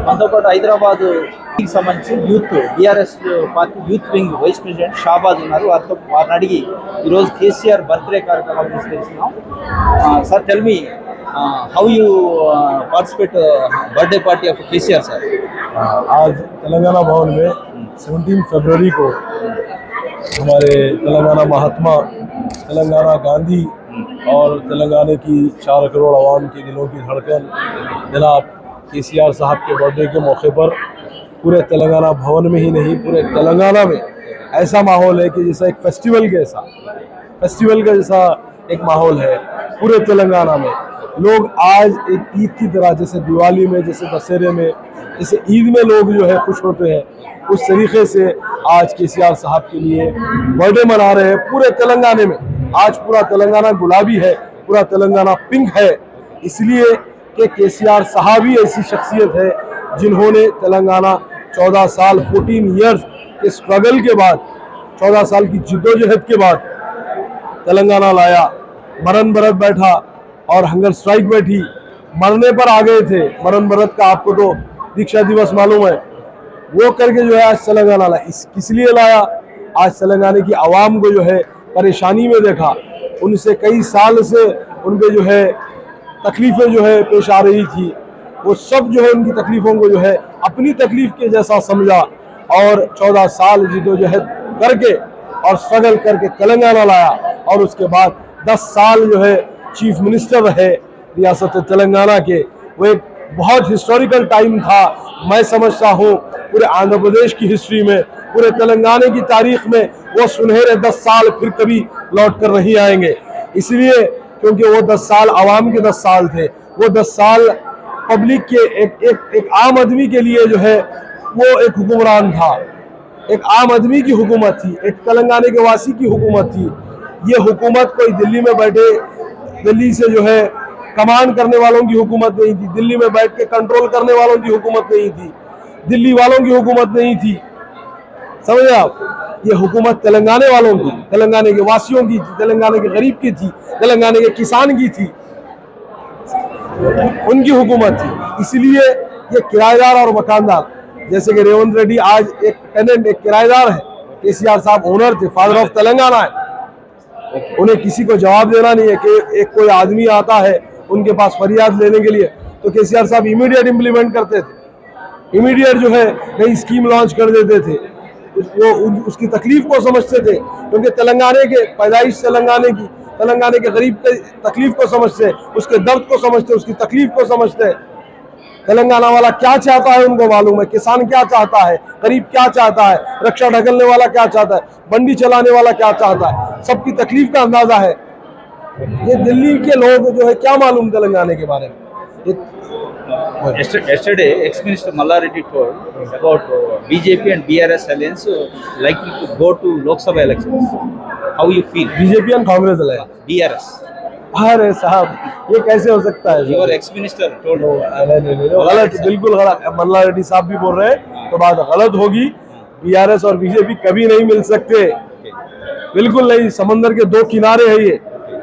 మనతో పాటు హైదరాబాద్ కి సంబంధించి youth BRS party youth wing vice president Shahbaz ఉన్నారు. వారిని అడిగి ఈరోజు కేసీఆర్ బర్త్డే కార్యక్రమం గురించి తెలుసుకున్నాం. Sir tell me how you participate birthday party of KCR sir? आज तेलंगाना भवन में 17 फरवरी को हमारे तेलंगाना महात्मा, तेलंगाना गांधी और तेलंगाना की 4 करोड़ आवाम के दिलों की धड़कन जनाब KCR साहब के बर्थडे के मौके पर पूरे तेलंगाना भवन में ही नहीं पूरे तेलंगाना में ऐसा माहौल है कि जैसा एक फेस्टिवल का जैसा एक माहौल है पूरे तेलंगाना में। लोग आज एक ईद की तरह, जैसे दिवाली में, जैसे दशहरे में, जैसे ईद में लोग जो है खुश होते हैं, उस तरीके से आज KCR साहब के लिए बर्थडे मना रहे हैं पूरे तेलंगाना में। आज पूरा तेलंगाना गुलाबी है, पूरा तेलंगाना पिंक है, इसलिए कि KCR साहब ही ऐसी शख्सियत है जिन्होंने तेलंगाना 14 साल 14 ईयर्स के स्ट्रगल के बाद, 14 साल की जिद्दोजहद के बाद तेलंगाना लाया। मरण भरत बैठा और हंगर स्ट्राइक बैठी, मरने पर आ गए थे। मरण भरत का आपको तो दीक्षा दिवस मालूम है, वो करके जो है आज तेलंगाना लाया। किस लिए लाया? आज तेलंगाना की आवाम को जो है परेशानी में देखा, उनसे कई साल से उन पे जो है तकलीफें जो है पेश आ रही थी, वो सब जो है उनकी तकलीफ़ों को जो है अपनी तकलीफ के जैसा समझा और 14 साल जिद्दोजहद करके और स्ट्रगल करके तेलंगाना लाया। और उसके बाद 10 साल जो है चीफ मिनिस्टर रहे रियासत तेलंगाना के। वो एक बहुत हिस्टोरिकल टाइम था, मैं समझता हूँ पूरे आंध्र प्रदेश की हिस्ट्री में, पूरे तेलंगाना की तारीख में वो सुनहरे 10 साल फिर कभी लौट कर नहीं आएंगे। इसलिए क्योंकि वो 10 साल आवाम के 10 साल थे, वो 10 साल पब्लिक के एक आम आदमी के लिए जो है वो एक हुक्मरान था, एक आम आदमी की हुकूमत थी, एक तेलंगाना के वासी की हुकूमत थी। ये हुकूमत कोई दिल्ली में बैठे, दिल्ली से जो है कमांड करने वालों की हुकूमत नहीं थी, दिल्ली में बैठ के कंट्रोल करने वालों की हुकूमत नहीं थी, दिल्ली वालों की हुकूमत नहीं थी, समझे आप? ये हुकूमत तेलंगाना वालों की, तेलंगाना के वासियों की थी, तेलंगाना के गरीब की थी, तेलंगाना के किसान की थी, उनकी हुकूमत थी। इसलिए ये किराएदार और मकानदार, जैसे कि रेवंत रेड्डी आज एक टेनेंट, एक किराएदार है, KCR साहब ओनर थे, फादर ऑफ तेलंगाना है। उन्हें किसी को जवाब देना नहीं है कि एक कोई आदमी आता है उनके पास फरियाद लेने के लिए, तो KCR साहब इमीडिएट इम्प्लीमेंट करते थे, इमीडिएट जो है नई स्कीम लॉन्च कर देते थे। वो उसकी तकलीफ को समझते थे, क्योंकि तेलंगाना के पैदाइश तेलंगाना की, तेलंगाना के गरीब के तकलीफ को समझते, उसके दर्द को समझते, उसकी तकलीफ को समझते। तेलंगाना वाला क्या चाहता है उनको मालूम है, किसान क्या चाहता है, गरीब क्या चाहता है, रक्षा ढकलने वाला क्या चाहता है, मंडी चलाने वाला क्या चाहता है, सबकी तकलीफ का अंदाजा है। ये दिल्ली के लोग जो है क्या मालूम तेलंगाना के बारे में। Yesterday, ex-minister Mallareddy told about BJP and BRS alliance likely to go to Lok Sabha elections. How you feel? BJP and Congress alliance? BRS. अरे साहब, ये कैसे हो सकता है? Your ex-minister told. गलत, बिल्कुल गलत। मल्लारेड्डी साहब भी बोल रहे हैं तो बात गलत होगी। BRS और BJP कभी नहीं मिल सकते, बिल्कुल नहीं। समंदर के 2 किनारे है ये,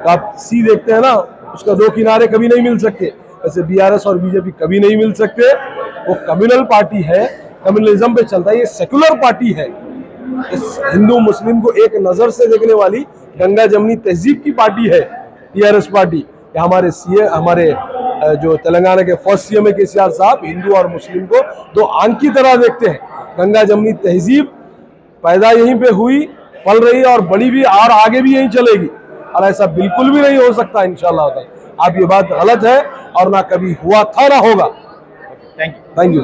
आप सी देखते हैं ना, उसका 2 किनारे कभी नहीं मिल सकते। वैसे BRS और BJP कभी नहीं मिल सकते। वो कम्युनल पार्टी है, कम्युनलिज्म पे चलता है, ये सेकुलर पार्टी है। इस हिंदू मुस्लिम को एक नजर से देखने वाली गंगा जमनी तहजीब की पार्टी है BRS पार्टी। हमारे जो तेलंगाना के फर्स्ट CM है KCR साहब, हिंदू और मुस्लिम को 2 आंख की तरह देखते हैं। गंगा जमनी तहजीब पैदा यहीं पे हुई, पल रही है और बड़ी भी, और आगे भी यहीं चलेगी। और ऐसा बिल्कुल भी नहीं हो सकता इंशाअल्लाह। आप ये बात गलत है और ना कभी हुआ था ना होगा। Thank you.